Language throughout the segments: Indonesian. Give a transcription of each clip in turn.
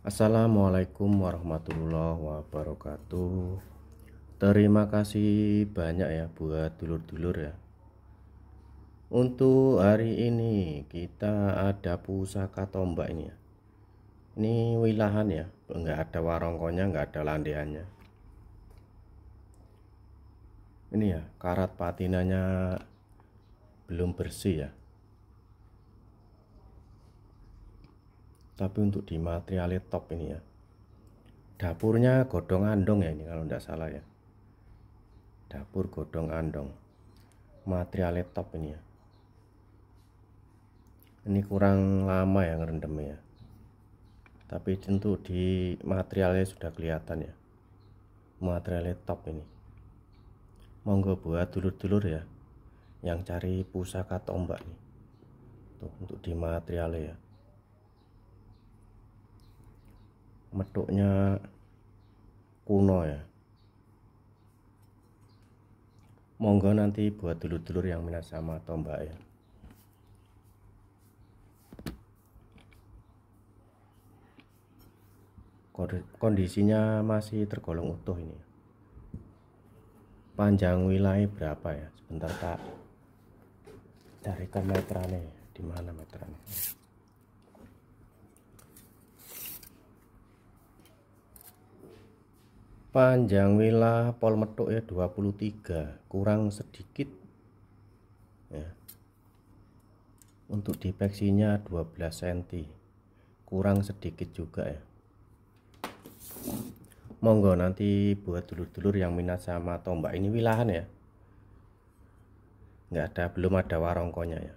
Assalamualaikum warahmatullahi wabarakatuh. Terima kasih banyak ya buat dulur-dulur ya. Untuk hari ini kita ada pusaka tombak ini ya. Ini wilahan ya, nggak ada warongkonya, nggak ada landeannya. Ini ya, karat patinanya belum bersih ya. Tapi untuk di materialnya top ini ya. Dapurnya godong andong ya ini kalau nggak salah ya. Dapur godong andong. Materialnya top ini ya. Ini kurang lama ya ngerendamnya ya. Tapi tentu di materialnya sudah kelihatan ya. Materialnya top ini. Monggo buat dulur-dulur ya yang cari pusaka tombak nih. Tuh untuk di materialnya ya. Metuknya kuno ya. Monggo nanti buat dulur-dulur yang minat sama tombak ya. Kondisinya masih tergolong utuh ini. Panjang wilayah berapa ya? Sebentar tak carikan meterannya. Di mana meterannya? Panjang wilayah pol metuk ya 23, kurang sedikit ya. Untuk dipeksinya 12 cm, kurang sedikit juga ya. Monggo nanti buat dulur-dulur yang minat sama tombak ini wilahan ya. Belum ada warongkonya ya.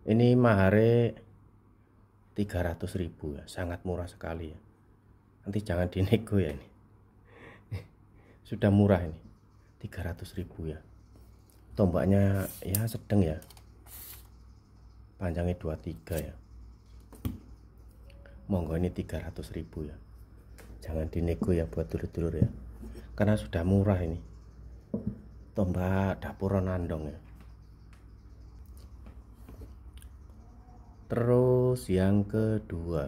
Ini mahare 300.000 ya, sangat murah sekali ya. Nanti jangan dinego ya ini. Sudah murah ini, 300.000 ya. Tombaknya ya sedang ya. Panjangnya 23 ya. Monggo ini 300.000 ya. Jangan dinego ya buat dulur-dulur ya. Karena sudah murah ini. Tombak dapur nandong ya. Terus yang kedua.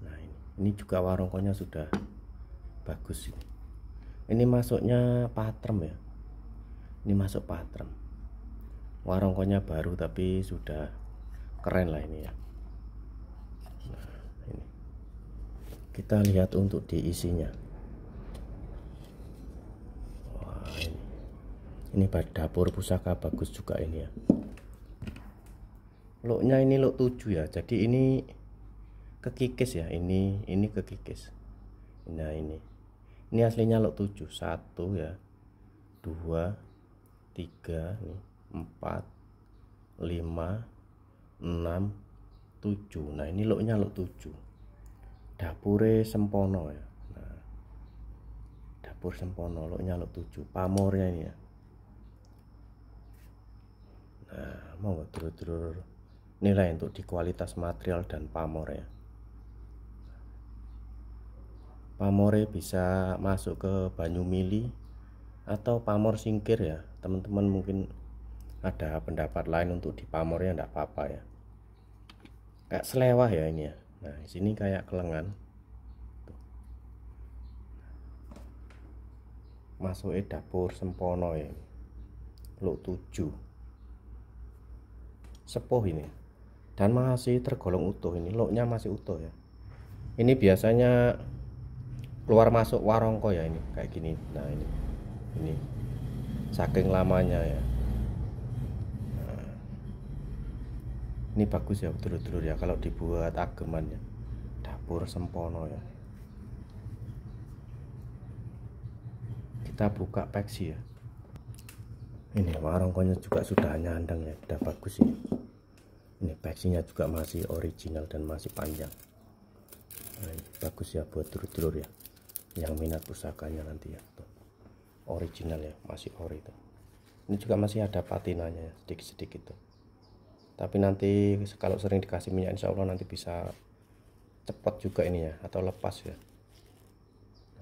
Nah ini juga warongkonya sudah bagus ini. Ini masuknya patrem ya. Ini masuk patrem. Warongkonya baru tapi sudah keren lah ini ya. Nah, ini. Kita lihat untuk diisinya. Wah, ini dapur pusaka bagus juga ini ya. Loknya ini lok 7 ya. Jadi ini kekikis ya. Ini kekikis. Nah ini aslinya lok 7. 1 ya. 2 3 nih, 4 5 6 7. Nah ini loknya lok 7. Dapure sempono ya. Nah, dapur sempono loknya lok 7. Pamornya ini ya. Nah mau dulur-dulur nilai untuk di kualitas material dan pamor ya. Pamore bisa masuk ke banyu mili atau pamor singkir ya. Teman-teman mungkin ada pendapat lain untuk di pamornya, enggak apa-apa ya. Kayak selewah ya ini ya. Nah di sini kayak kelengan. Masuk dapur sempono ya. Lok 7. Sepuh ini. Dan masih tergolong utuh ini. Loknya masih utuh ya. Ini biasanya keluar masuk warongko ya ini kayak gini. Nah ini saking lamanya ya. Nah, ini bagus ya dulur-dulur ya kalau dibuat ageman ya. Dapur sempono ya. Kita buka peksi ya. Ini warongkonya juga sudah nyandang ya, sudah bagus ini. Ini peksinya juga masih original dan masih panjang. Nah, ini bagus ya buat dulur-dulur ya yang minat pusakanya nanti ya. Tuh. Original ya, masih ori tuh. Ini juga masih ada patinanya ya, sedikit-sedikit tuh. Tapi nanti kalau sering dikasih minyak insya Allah nanti bisa cepat juga ini ya, atau lepas ya.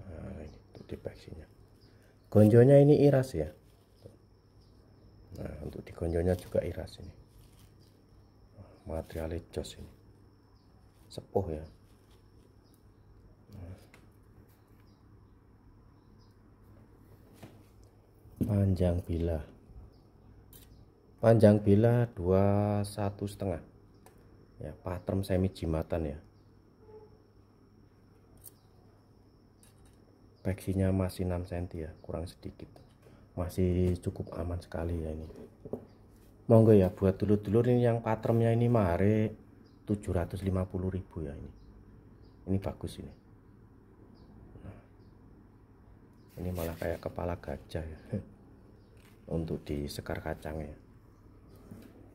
Nah ini untuk di peksinya. Gonjonya ini iras ya. Nah untuk di gonjonya juga iras ini. Materialnya jos ini. Sepuh ya. Panjang bila 21,5 ya, pattern semi jimatan ya. Peksinya masih 6 cm ya, kurang sedikit, masih cukup aman sekali ya ini. Monggo ya buat dulur-dulur ini yang patternnya ini mare 750.000 ya ini bagus ini. Ini malah kayak kepala gajah ya untuk di sekar kacang ya.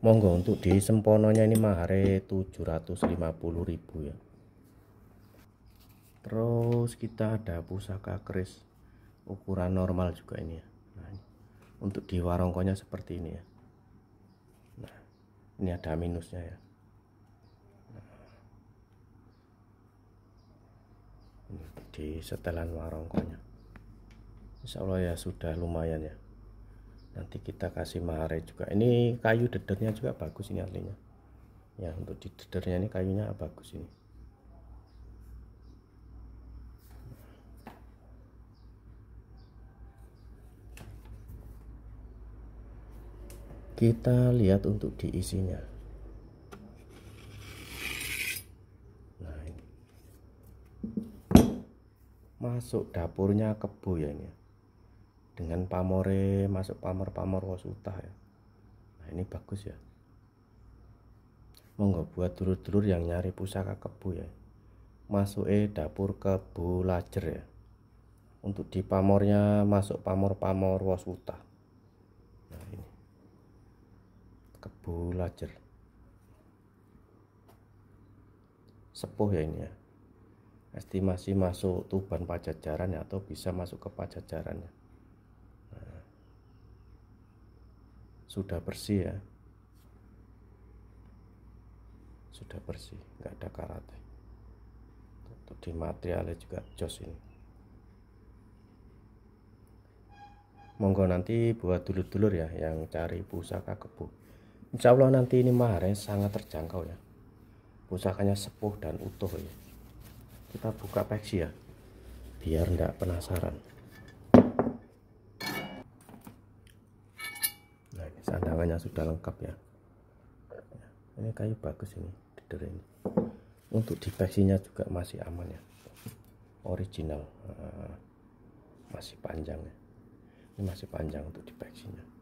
Monggo untuk di sempononya ini mare 750.000 ya. Terus kita ada pusaka keris ukuran normal juga ini ya. Nah, untuk di warongkonya seperti ini ya. Nah, ini ada minusnya ya. Nah, ini di setelan warongkonya. Insya Allah ya sudah lumayan ya. Nanti kita kasih mare juga. Ini kayu dedernya juga bagus ini aslinya. Ya untuk di dedernya ini kayunya bagus ini. Kita lihat untuk diisinya. Nah ini masuk dapurnya Kebo ya ini, dengan pamore, masuk pamor-pamor Wosutah ya. Nah ini bagus ya. Monggo buat dulur-dulur yang nyari pusaka Kebo ya, masuk dapur Kebo Lajer ya. Untuk di pamornya masuk pamor-pamor Wosutah. Nah ini Kebo Lajer sepuh ya ini ya. Estimasi masuk Tuban Pajajaran ya, atau bisa masuk ke Pajajaran ya. Nah, sudah bersih ya, sudah bersih, nggak ada karate. Untuk di materialnya juga jos ini. Monggo nanti buat dulur-dulur ya yang cari pusaka Kebo, insya Allah nanti ini maharnya sangat terjangkau ya. Pusakanya sepuh dan utuh ya. Kita buka peksi ya, biar enggak penasaran. Nah ini sandangannya sudah lengkap ya. Ini kayu bagus ini, deder ini. Untuk di peksinya juga masih aman ya, original. Masih panjang ya, ini masih panjang untuk di peksinya.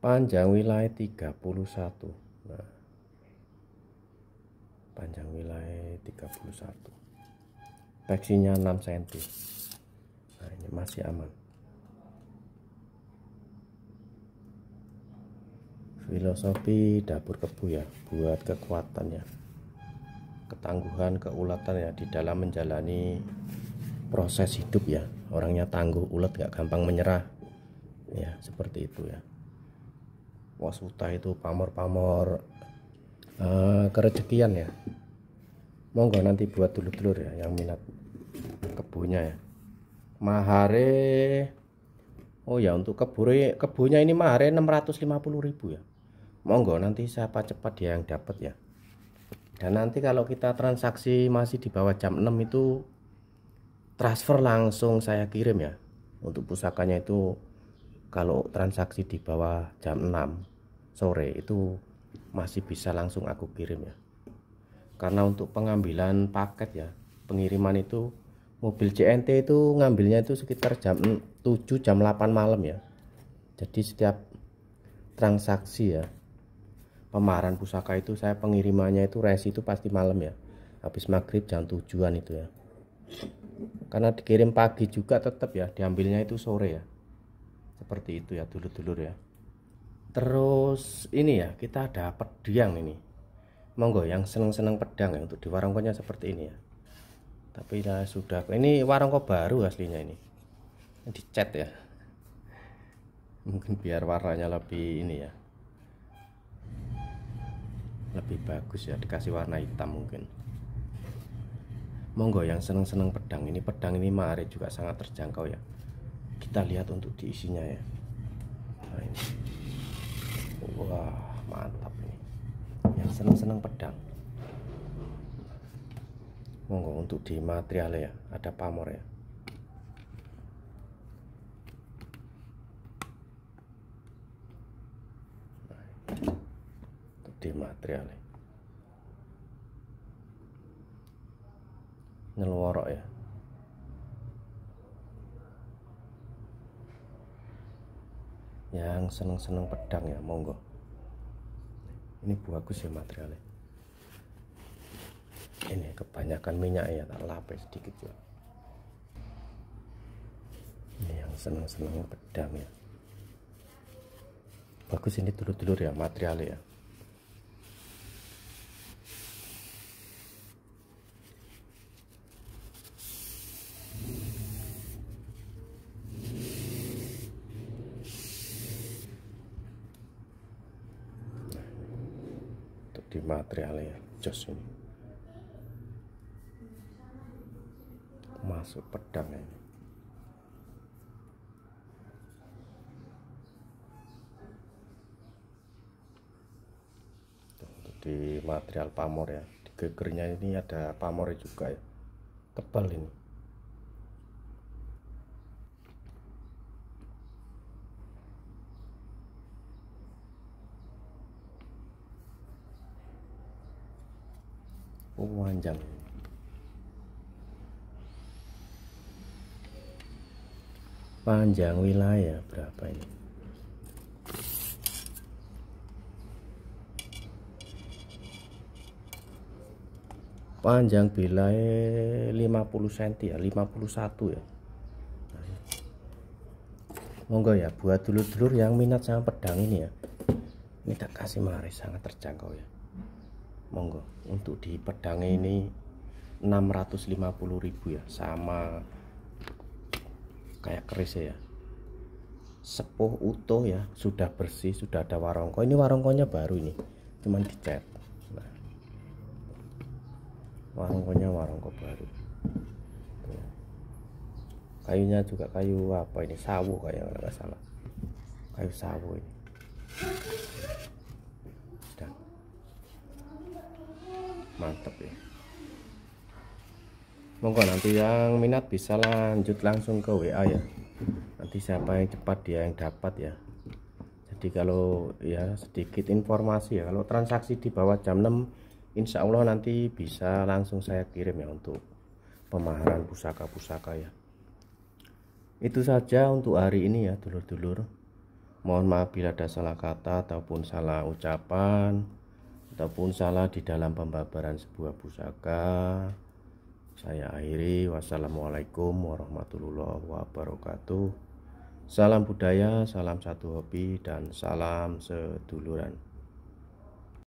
Panjang wilayah 31. Nah, panjang wilayah 31. Peksinya 6 cm. Nah, ini masih aman. Filosofi dapur Kebo ya, buat kekuatan ya, ketangguhan, keulatan ya di dalam menjalani proses hidup ya. Orangnya tangguh, ulet, gak gampang menyerah. Ya, seperti itu ya. Wosutah itu pamor-pamor kerejekian ya. Monggo nanti buat dulur-dulur ya yang minat Kebonya ya. Mahare, oh ya untuk Kebonya ini mahare 650.000 ya. Monggo nanti siapa cepat dia yang dapat ya. Dan nanti kalau kita transaksi masih di bawah jam 6 itu transfer langsung saya kirim ya. Untuk pusakanya itu kalau transaksi di bawah jam 6 sore itu masih bisa langsung aku kirim ya. Karena untuk pengambilan paket ya, pengiriman itu mobil CNT itu ngambilnya itu sekitar jam 7 jam 8 malam ya. Jadi setiap transaksi ya pemaharan pusaka itu saya pengirimannya itu resi itu pasti malam ya, habis maghrib jam 7-an itu ya. Karena dikirim pagi juga tetap ya, diambilnya itu sore ya. Seperti itu ya dulur-dulur ya. Terus ini ya, kita ada pedang ini. Monggo yang seneng-seneng pedang ya, untuk di warungkonya seperti ini ya. Tapi ya sudah, ini warungko baru aslinya ini dicat ya. Mungkin biar warnanya lebih ini ya, lebih bagus ya, dikasih warna hitam mungkin. Monggo yang seneng-seneng pedang ini mahare juga sangat terjangkau ya. Kita lihat untuk diisinya ya. Nah, ini. Wah mantap nih, yang seneng-seneng pedang, monggo. Untuk di material ya ada pamor ya. Untuk di material nyeluworok ya. Yang seneng-seneng pedang ya monggo. Ini bagus ya materialnya. Ini kebanyakan minyak ya, tak lapis sedikit ya. Ini yang seneng-seneng pedang ya. Bagus ini dulur-dulur ya materialnya ya. Di materialnya jos ini masuk pedang ini. Untuk di material pamor ya, di gegernya ini ada pamornya juga ya, tebal ini. Panjang, panjang wilayah berapa ini? Panjang wilayah 50 cm ya, 51 ya. Monggo ya buat dulur-dulur yang minat sama pedang ini ya, ini tak kasih mari sangat terjangkau ya. Monggo untuk di pedang ini 650.000 ya, sama kayak keris ya, sepuh utuh ya, sudah bersih, sudah ada warongko. Ini warongkonya baru ini, cuman dicat. Nah, warongkonya warongko baru. Kayunya juga kayu apa ini, sawo kayak nggak salah, kayu sawo ini. Mantap ya. Monggo nanti yang minat bisa lanjut langsung ke WA ya. Nanti siapa yang cepat dia yang dapat ya. Jadi kalau ya sedikit informasi ya, kalau transaksi di bawah jam 6 insya Allah nanti bisa langsung saya kirim ya untuk pemaharan pusaka-pusaka ya. Itu saja untuk hari ini ya dulur-dulur. Mohon maaf bila ada salah kata ataupun salah ucapan ataupun salah di dalam pembabaran sebuah pusaka. Saya akhiri. Wassalamualaikum warahmatullahi wabarakatuh. Salam budaya, salam satu hobi, dan salam seduluran.